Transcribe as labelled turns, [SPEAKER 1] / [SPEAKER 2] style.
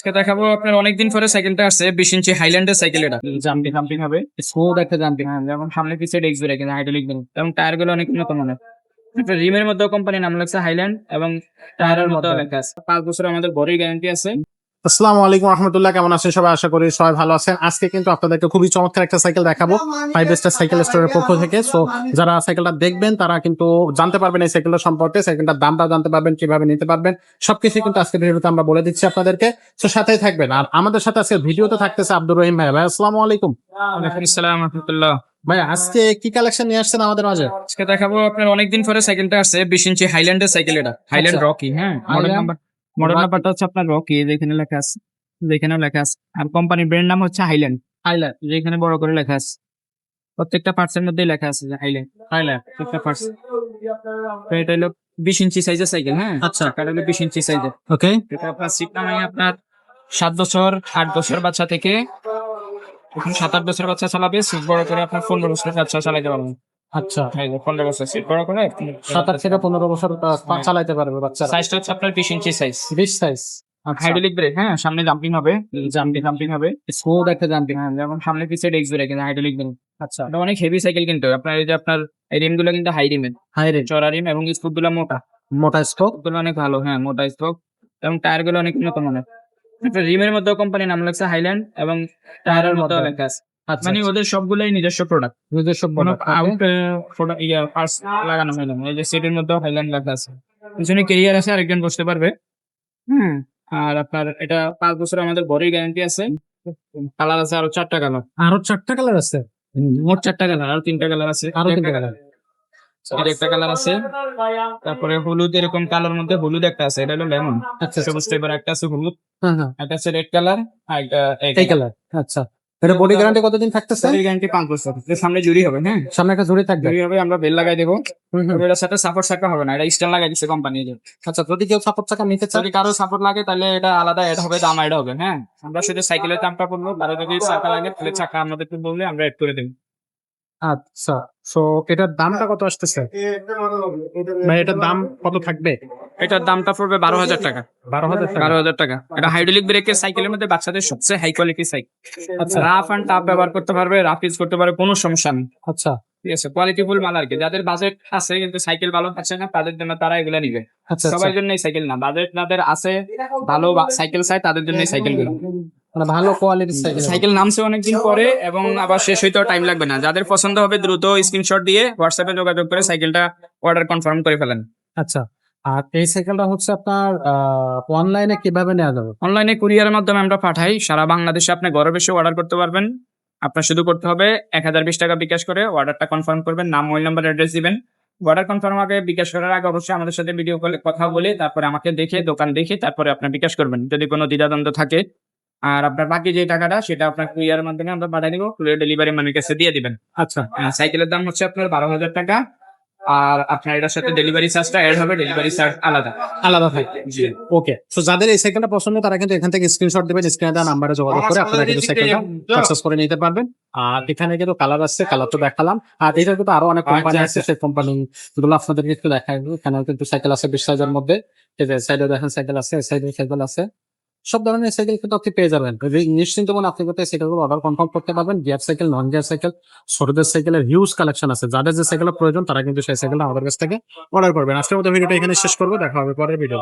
[SPEAKER 1] আজকে দেখাবো আপনার অনেকদিন পরে সাইকেলটা আসছে 20 ইঞ্চি হাইল্যান্ডের সাইকেল। এটা জাম্পিং জাম্পিং হবে, স্মুথ একটা জাম্পিং। হ্যাঁ, যেমন সামনে পিছিয়ে ডেক্স ব্রেক, হাইড্রোলিক ব্রেক এবং টায়ার গুলো অনেক উন্নত মানের। রিমের মধ্যেও কোম্পানি নাম লেখা হাইল্যান্ড এবং টায়ারের মধ্যেও লেখা আছে 5 বছর আমাদের বডি গ্যারান্টি আছে।
[SPEAKER 2] আসসালামু আলাইকুম রহমতুল্লাহ, কেমন আছেন সবাই? আশা করি সবাই ভালো আছেন। আজকে কিন্তু আপনাদেরকে খুবই চমৎকার একটা সাইকেল দেখাবো 5 স্টার সাইকেল স্টোরের পক্ষ থেকে। সো যারা সাইকেলটা দেখবেন তারা কিন্তু জানতে পারবেন এই সাইকেলটা সম্পর্কে, সাইকেলটার দামটা জানতে পারবেন, কিভাবে নিতে পারবেন, সবকিছু কিন্তু আজকের ভিডিওতে আমরা বলে দিচ্ছি আপনাদেরকে। সো সাথেই থাকবেন। আর আমাদের সাথে আজকে ভিডিওতে থাকতেছে আব্দুর রহিম ভাই। ভাই আসসালামু আলাইকুম।
[SPEAKER 1] ওয়ালাইকুম আসসালাম রাহমাতুল্লাহ।
[SPEAKER 2] ভাই আজকে কি কালেকশন নিয়ে আসছেন আমাদের মাঝে?
[SPEAKER 1] আজকে দেখাবো আপনার অনেকদিন পরে সাইকেলটা আসছে 20 ইঞ্চি হাইল্যান্ডের সাইকেল। এটা হাইল্যান্ড রকি। হ্যাঁ, মডেল নাম্বারটা হচ্ছে আপনার রকি, যেখানে লেখা আছে, যেখানেও লেখা আছে। আর কোম্পানির ব্র্যান্ড নাম হচ্ছে হাইল্যান্ড। হাইল্যান্ড যেখানে বড় করে লেখা আছে, প্রত্যেকটা পার্টসের মধ্যেই লেখা আছে যে হাইল্যান্ড। হাইল্যান্ড প্রত্যেকটা পার্টস। তো এটা হলো 20 ইঞ্চি সাইজের সাইকেল। হ্যাঁ,
[SPEAKER 2] আচ্ছা,
[SPEAKER 1] এটা হলো 20 ইঞ্চি সাইজের।
[SPEAKER 2] ওকে।
[SPEAKER 1] এটা আপনার সিট নামাই আপনার 7 বছর 8 বছর বাচ্চা থেকে এখন 7-8 বছর বাচ্চা চালাবে। সিট বড় করে আপনার 15 বছর বাচ্চা চালাতে পারবে।
[SPEAKER 2] আচ্ছা,
[SPEAKER 1] এই যে 15 বছর সিট বড় করে
[SPEAKER 2] 7 থেকে 15 বছর চালাইতে পারবে বাচ্চারা।
[SPEAKER 1] সাইজটা হচ্ছে আপনার 20 ইঞ্চি সাইজ।
[SPEAKER 2] 20 সাইজ। আচ্ছা,
[SPEAKER 1] হাইড্রোলিক ব্রেক। হ্যাঁ, সামনে জাম্পিং হবে, জাম্পিং হবে,
[SPEAKER 2] স্মুথ একটা জাম্পিং।
[SPEAKER 1] হ্যাঁ, যেমন সামনে পিছিয়ে ডেক্স ব্রেক, হাইড্রোলিক ব্রেক।
[SPEAKER 2] আচ্ছা,
[SPEAKER 1] এটা অনেক হেভি সাইকেল কিন্তু আপনার এই যে আপনার এই রিম গুলো কিন্তু হাই রিমের,
[SPEAKER 2] হাই রে,
[SPEAKER 1] চড়া রিম এবং স্পোক গুলো মোটা।
[SPEAKER 2] মোটা স্পোক।
[SPEAKER 1] গুলো অনেক ভালো। হ্যাঁ, মোটা স্পোক এবং টায়ার গুলো অনেক উন্নত মানের। রিমের মধ্যেও কোম্পানি নাম লেখা হাইল্যান্ড এবং টায়ারের মধ্যেও লেখা আছে।
[SPEAKER 2] আচ্ছা,
[SPEAKER 1] মানে ওদের সবগুলাই নিজস্ব প্রোডাক্ট,
[SPEAKER 2] নিজস্ব
[SPEAKER 1] কোনো
[SPEAKER 2] product,
[SPEAKER 1] আউট প্রোডাক্ট পার্টস লাগানো হয় না। এই যে সিটের মধ্যেও হাইল্যান্ড লেখা আছে, পিছনে ক্যারিয়ার আছে, আরেকজন বসতে পারবে। হুম। আর আপনার এটা 5 বছর আমাদের বডি গ্যারান্টি আছে। কালার আছে আরো 4টা কালার।
[SPEAKER 2] আরো 4টা কালার আছে?
[SPEAKER 1] মোট 4টা কালার, আরো 3টা কালার আছে।
[SPEAKER 2] আরো 3টা কালার?
[SPEAKER 1] এর একটা কালার আছে, তারপরে হলুদ, এরকম কালার মধ্যে হলুদ একটা আছে, এটা হলো লেমন।
[SPEAKER 2] আচ্ছা,
[SPEAKER 1] সবুজ টাইপের একটা আছে হলুদ,
[SPEAKER 2] হ্যাঁ হ্যাঁ,
[SPEAKER 1] একটা আছে রেড কালার, আর একটা
[SPEAKER 2] এই কালার। আচ্ছা, এটা বডি গ্যারান্টি কতদিন থাকতেছে?
[SPEAKER 1] বডি গ্যারান্টি 5 বছর। এর সামনে জুড়ি হবে। হ্যাঁ,
[SPEAKER 2] সামনে একটা জুড়ি থাকবে।
[SPEAKER 1] জুড়ি হবে, আমরা বেল লাগাই দেবো।
[SPEAKER 2] হুম হুম।
[SPEAKER 1] এটার সাথে সাপোর্ট চাকা হবে না, এটা স্ট্যান্ড লাগাই দিচ্ছে কোম্পানি।
[SPEAKER 2] আচ্ছা, যদি কেউ সাপোর্ট চাকা নিতে চায়?
[SPEAKER 1] যদি কারো সাপোর্ট লাগে তাহলে এটা আলাদা এড হবে, দাম এড হবে। হ্যাঁ, আমরা শুধু সাইকেলের দামটা বলবো, কারো যদি চাকা লাগে তাহলে চাকা আমাদেরকে বললে আমরা এড করে দেবো।
[SPEAKER 2] আচ্ছা, সো এটার দামটা কত আসতেছে ভাই? এটার দাম কত থাকবে?
[SPEAKER 1] এটার দামটা পড়বে 12,000 টাকা।
[SPEAKER 2] 12,000 টাকা?
[SPEAKER 1] 12,000 টাকা। এটা হাইড্রোলিক ব্রেকের সাইকেলের মধ্যে বাচ্চাদের সবচেয়ে হাই কোয়ালিটি সাইকেল।
[SPEAKER 2] আচ্ছা,
[SPEAKER 1] রাফ এন্ড টাফ ব্যবহার করতে পারবে, রাফ ইউজ করতে পারবে, কোনো সমস্যা নেই।
[SPEAKER 2] আচ্ছা,
[SPEAKER 1] ঠিক আছে, কোয়ালিটিফুল মাল আর কি। যাদের বাজেট আছে কিন্তু সাইকেল ভালো পাচ্ছে না, তাদের জন্য তারা এগুলা নিবে।
[SPEAKER 2] আচ্ছা,
[SPEAKER 1] সবার জন্য এই সাইকেল না, বাজেট যাদের আছে ভালো সাইকেল চাই তাদের জন্য এই সাইকেল গুলো।
[SPEAKER 2] মানে ভালো কোয়ালিটির সাইকেল।
[SPEAKER 1] সাইকেল নামছে অনেকদিন পরে এবং আবার শেষ হইতেও টাইম লাগবে না। যাদের পছন্দ হবে দ্রুত স্ক্রিনশট দিয়ে হোয়াটসঅ্যাপে যোগাযোগ করে সাইকেলটা অর্ডার কনফার্ম করে ফেলেন।
[SPEAKER 2] আচ্ছা, আর এই সাইকেলটা হচ্ছে আপনার অনলাইনে কিভাবে নেওয়া যাবে?
[SPEAKER 1] অনলাইনে কুরিয়ারের মাধ্যমে আমরা পাঠাই, সারা বাংলাদেশে আপনি ঘরে বসে অর্ডার করতে পারবেন। আপনার শুধু করতে হবে 1020 টাকা বিকাশ করে অর্ডারটা কনফার্ম করবেন, নাম, মোবাইল নাম্বার, অ্যাড্রেস দিবেন। অর্ডার কনফার্ম আগে বিকাশ করার আগে অবশ্যই আমাদের সাথে ভিডিও কলে কথা বলে তারপরে আমাকে দেখে, দোকান দেখে তারপরে আপনার বিকাশ করবেন যদি কোনো দ্বিধাদ্বন্দ্ব থাকে। আর আপনার বাকি যে টাকাটা সেটা আপনার কুরিয়ারের মাধ্যমে আমরা পাঠিয়ে দিব, কুরিয়ার ডেলিভারি ম্যানের কাছে দিয়ে দিবেন।
[SPEAKER 2] আচ্ছা,
[SPEAKER 1] সাইকেলের দাম হচ্ছে আপনার 12,000 টাকা। আর আপনার এটার সাথে ডেলিভারি চার্জটা এড হবে, ডেলিভারি চার্জ আলাদা।
[SPEAKER 2] আলাদা থাকবে।
[SPEAKER 1] জি,
[SPEAKER 2] ওকে, সো যাদের এই সাইকেলটা পছন্দ তারা কিন্তু এখান থেকে স্ক্রিনশট দিবেন, স্ক্রিনে দেওয়া নাম্বারে যোগাযোগ করে আপনারা কিন্তু সাইকেলটা পারচেজ করে নিতে পারবেন। আর এখানে কিন্তু কালার আছে, কালার তো দেখালাম। আর এটা কিন্তু আরো অনেক কোম্পানি আছে, সেই কোম্পানি গুলো আপনাদেরকে একটু দেখাই। এখানে কিন্তু সাইকেল আছে 20 সাইজের মধ্যে। এই যে সাইডে দেখেন সাইকেল আছে, এই সাইডে সাইকেল আছে, সব ধরনের সাইকেল কিন্তু আপনি পেয়ে যাবেন। নিশ্চিন্ত মনে আপনি কিন্তু সাইকেলগুলো অর্ডার কনফার্ম করতে পারবেন। Gear cycle, non gear cycle, ছোটদের সাইকেলের হিউজ কালেকশন আছে। যাদের যে সাইকেলের প্রয়োজন তারা কিন্তু সেই সাইকেলটা আমাদের কাছ থেকে অর্ডার করবেন। আজকের মতো ভিডিওটা এখানে শেষ করবো, দেখা হবে পরের ভিডিও।